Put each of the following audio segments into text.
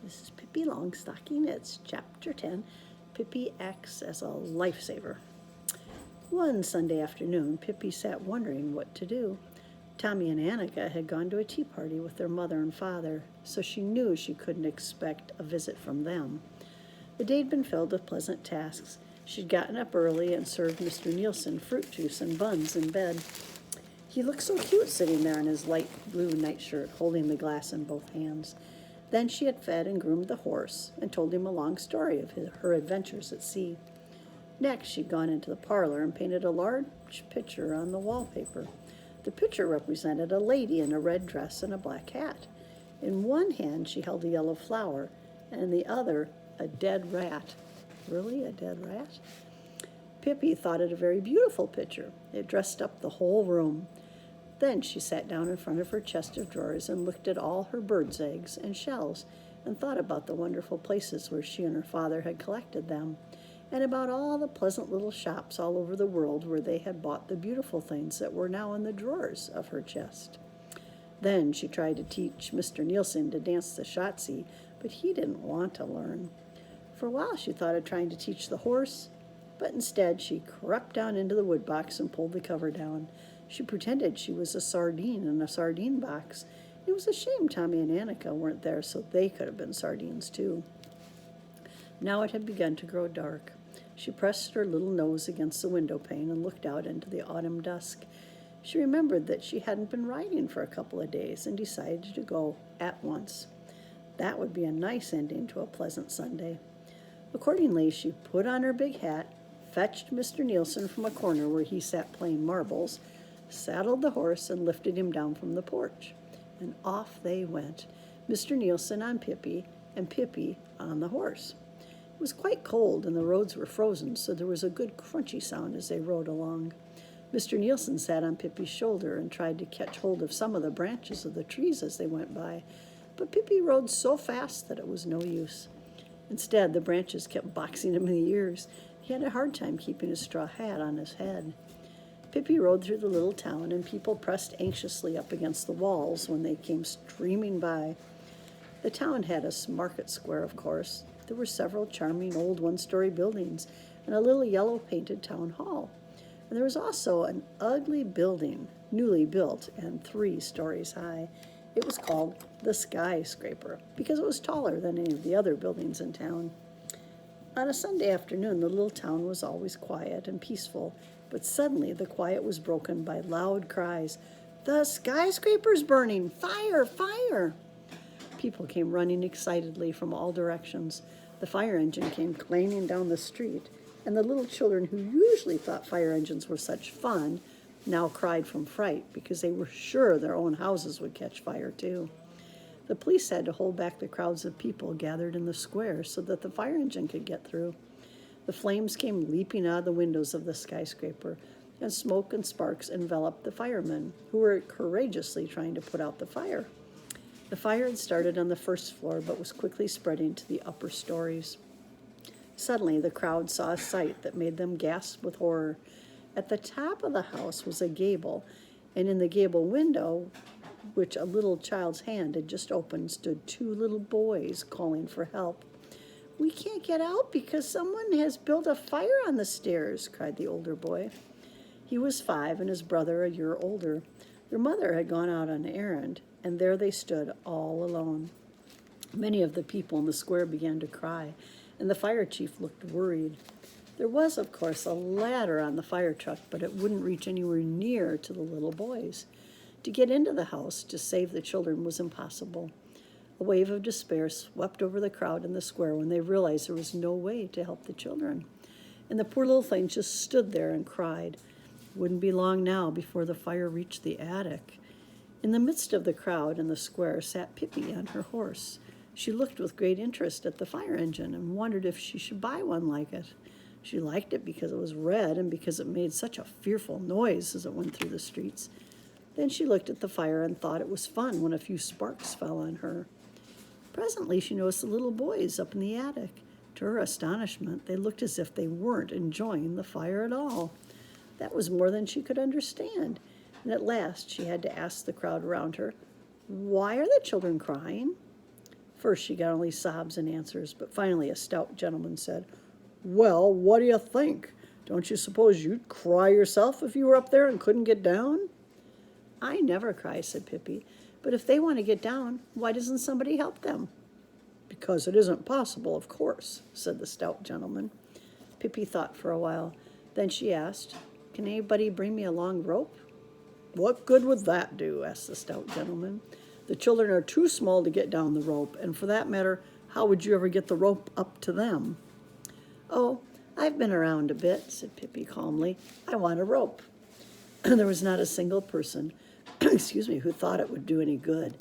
This is Pippi Longstocking. It's Chapter 10, Pippi Acts as a Lifesaver. One Sunday afternoon, Pippi sat wondering what to do. Tommy and Annika had gone to a tea party with their mother and father, so she knew she couldn't expect a visit from them. The day had been filled with pleasant tasks. She'd gotten up early and served Mr. Nielsen fruit juice and buns in bed. He looked so cute sitting there in his light blue nightshirt, holding the glass in both hands. Then she had fed and groomed the horse and told him a long story of her adventures at sea. Next, she'd gone into the parlor and painted a large picture on the wallpaper. The picture represented a lady in a red dress and a black hat. In one hand, she held a yellow flower, and in the other, a dead rat. Really, a dead rat? Pippi thought it a very beautiful picture. It dressed up the whole room. Then she sat down in front of her chest of drawers and looked at all her birds' eggs and shells and thought about the wonderful places where she and her father had collected them, and about all the pleasant little shops all over the world where they had bought the beautiful things that were now in the drawers of her chest. Then she tried to teach Mr. Nielsen to dance the Shotzi, but he didn't want to learn. For a while she thought of trying to teach the horse, but instead she crept down into the woodbox and pulled the cover down. She pretended she was a sardine in a sardine box. It was a shame Tommy and Annika weren't there, so they could have been sardines too. Now it had begun to grow dark. She pressed her little nose against the window pane and looked out into the autumn dusk. She remembered that she hadn't been riding for a couple of days and decided to go at once. That would be a nice ending to a pleasant Sunday. Accordingly, she put on her big hat, fetched Mr. Nielsen from a corner where he sat playing marbles, saddled the horse, and lifted him down from the porch. And off they went, Mr. Nielsen on Pippi and Pippi on the horse. It was quite cold and the roads were frozen, so there was a good crunchy sound as they rode along. Mr. Nielsen sat on Pippi's shoulder and tried to catch hold of some of the branches of the trees as they went by, but Pippi rode so fast that it was no use. Instead, the branches kept boxing him in the ears. He had a hard time keeping his straw hat on his head. Pippi rode through the little town, and people pressed anxiously up against the walls when they came streaming by. The town had a market square, of course. There were several charming old one-story buildings and a little yellow-painted town hall. And there was also an ugly building, newly built and 3 stories high. It was called the Skyscraper because it was taller than any of the other buildings in town. On a Sunday afternoon, the little town was always quiet and peaceful, but suddenly the quiet was broken by loud cries. "The skyscraper's burning! Fire! Fire!" People came running excitedly from all directions. The fire engine came clanging down the street, and the little children who usually thought fire engines were such fun now cried from fright because they were sure their own houses would catch fire too. The police had to hold back the crowds of people gathered in the square so that the fire engine could get through. The flames came leaping out of the windows of the skyscraper, and smoke and sparks enveloped the firemen, who were courageously trying to put out the fire. The fire had started on the first floor, but was quickly spreading to the upper stories. Suddenly, the crowd saw a sight that made them gasp with horror. At the top of the house was a gable, and in the gable window, which a little child's hand had just opened, stood 2 little boys calling for help. "We can't get out because someone has built a fire on the stairs," cried the older boy. He was 5 and his brother a year older. Their mother had gone out on an errand, and there they stood all alone. Many of the people in the square began to cry, and the fire chief looked worried. There was, of course, a ladder on the fire truck, but it wouldn't reach anywhere near to the little boys. To get into the house to save the children was impossible. A wave of despair swept over the crowd in the square when they realized there was no way to help the children. And the poor little things just stood there and cried. It wouldn't be long now before the fire reached the attic. In the midst of the crowd in the square sat Pippi on her horse. She looked with great interest at the fire engine and wondered if she should buy one like it. She liked it because it was red and because it made such a fearful noise as it went through the streets. Then she looked at the fire and thought it was fun when a few sparks fell on her. Presently, she noticed the little boys up in the attic. To her astonishment, they looked as if they weren't enjoying the fire at all. That was more than she could understand, and at last she had to ask the crowd around her, "Why are the children crying?" first she got only sobs and answers, but finally a stout gentleman said, "Well, what do you think? Don't you suppose you'd cry yourself if you were up there and couldn't get down?" "I never cry," said Pippi, "but if they want to get down, why doesn't somebody help them?" "Because it isn't possible, of course," said the stout gentleman. Pippi thought for a while. Then she asked, "Can anybody bring me a long rope?" "What good would that do?" asked the stout gentleman. "The children are too small to get down the rope, and for that matter, how would you ever get the rope up to them?" "Oh, I've been around a bit," said Pippi calmly. "I want a rope." There was not a single person, who thought it would do any good.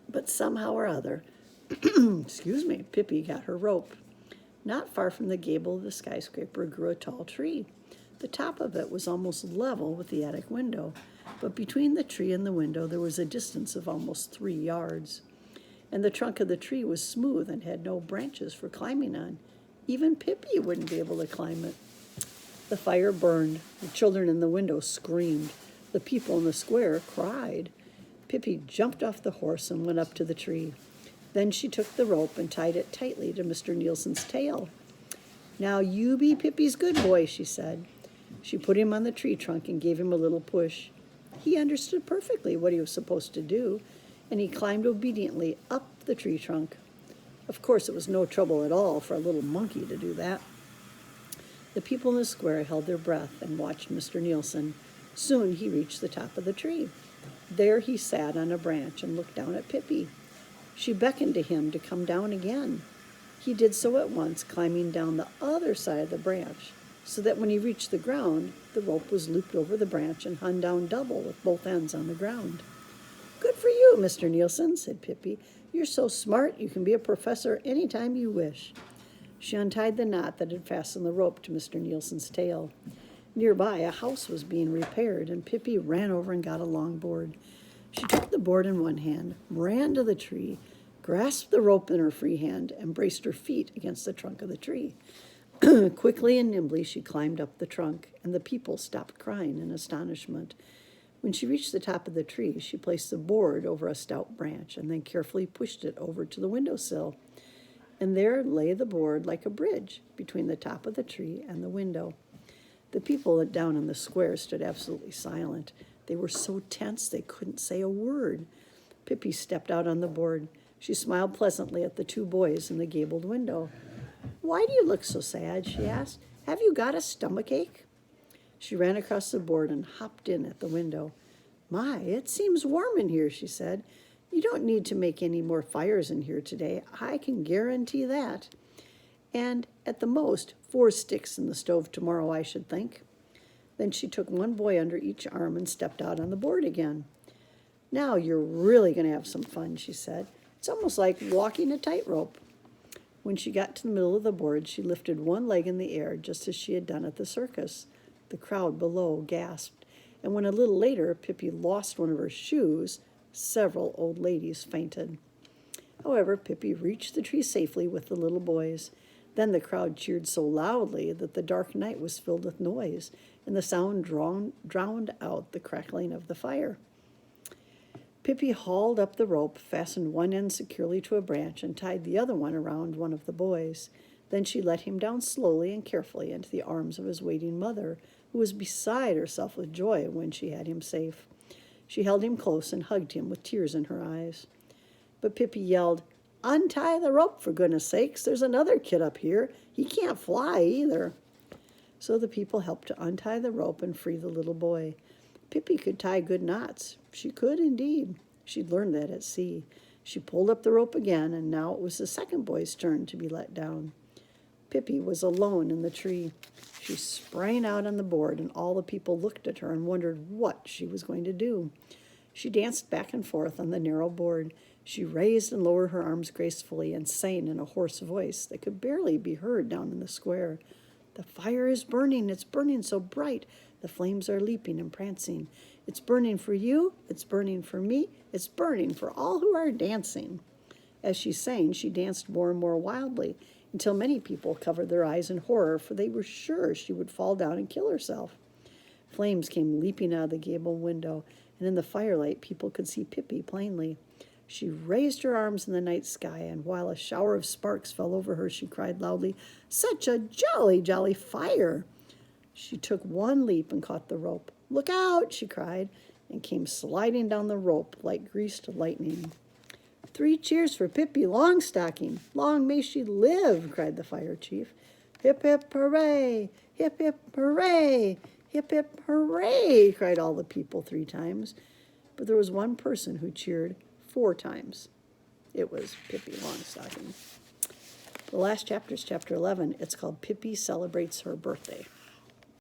But somehow or other, Pippi got her rope. Not far from the gable of the skyscraper grew a tall tree. The top of it was almost level with the attic window, but between the tree and the window there was a distance of almost 3 yards. And the trunk of the tree was smooth and had no branches for climbing on. Even Pippi wouldn't be able to climb it. The fire burned. The children in the window screamed. The people in the square cried. Pippi jumped off the horse and went up to the tree. Then she took the rope and tied it tightly to Mr. Nielsen's tail. "Now you be Pippi's good boy," she said. She put him on the tree trunk and gave him a little push. He understood perfectly what he was supposed to do, and he climbed obediently up the tree trunk. Of course, it was no trouble at all for a little monkey to do that. The people in the square held their breath and watched Mr. Nielsen. Soon he reached the top of the tree. There he sat on a branch and looked down at Pippi. She beckoned to him to come down again. He did so at once, climbing down the other side of the branch, so that when he reached the ground, the rope was looped over the branch and hung down double with both ends on the ground. "Good for you, Mr. Nielsen," said Pippi. "You're so smart you can be a professor any time you wish." She untied the knot that had fastened the rope to Mr. Nielsen's tail. Nearby, a house was being repaired, and Pippi ran over and got a long board. She took the board in one hand, ran to the tree, grasped the rope in her free hand, and braced her feet against the trunk of the tree. Quickly and nimbly she climbed up the trunk, and the people stopped crying in astonishment. When she reached the top of the tree, she placed the board over a stout branch and then carefully pushed it over to the windowsill. And there lay the board like a bridge between the top of the tree and the window. The people down in the square stood absolutely silent. They were so tense they couldn't say a word. Pippi stepped out on the board. She smiled pleasantly at the 2 boys in the gabled window. "Why do you look so sad?" she asked. "Have you got a stomachache?" She ran across the board and hopped in at the window. "My, it seems warm in here," she said. "You don't need to make any more fires in here today. I can guarantee that. And at the most, 4 sticks in the stove tomorrow, I should think." Then she took one boy under each arm and stepped out on the board again. "Now you're really going to have some fun," she said. "It's almost like walking a tightrope." When she got to the middle of the board, she lifted one leg in the air, just as she had done at the circus. The crowd below gasped, and when a little later Pippi lost one of her shoes, several old ladies fainted. However, Pippi reached the tree safely with the little boys. Then the crowd cheered so loudly that the dark night was filled with noise, and the sound drowned out the crackling of the fire. Pippi hauled up the rope, fastened one end securely to a branch, and tied the other one around one of the boys. Then she let him down slowly and carefully into the arms of his waiting mother, who was beside herself with joy when she had him safe. She held him close and hugged him with tears in her eyes. But Pippi yelled, "Untie the rope, for goodness sakes. There's another kid up here. He can't fly either." So the people helped to untie the rope and free the little boy. Pippi could tie good knots. She could indeed. She'd learned that at sea. She pulled up the rope again, and now it was the second boy's turn to be let down. Pippi was alone in the tree. She sprang out on the board, and all the people looked at her and wondered what she was going to do. She danced back and forth on the narrow board. She raised and lowered her arms gracefully and sang in a hoarse voice that could barely be heard down in the square. "The fire is burning. It's burning so bright. The flames are leaping and prancing. It's burning for you. It's burning for me. It's burning for all who are dancing." As she sang, she danced more and more wildly, until many people covered their eyes in horror, for they were sure she would fall down and kill herself. Flames came leaping out of the gable window, and in the firelight people could see Pippi plainly. She raised her arms in the night sky, and while a shower of sparks fell over her, she cried loudly, "Such a jolly, jolly fire!" She took one leap and caught the rope. "Look out!" she cried, and came sliding down the rope like greased lightning. "Three cheers for Pippi Longstocking! Long may she live!" cried the fire chief. "Hip, hip, hooray! Hip, hip, hooray! Hip, hip, hooray!" cried all the people 3 times. But there was one person who cheered 4 times. It was Pippi Longstocking. The last chapter is chapter 11. It's called Pippi Celebrates Her Birthday.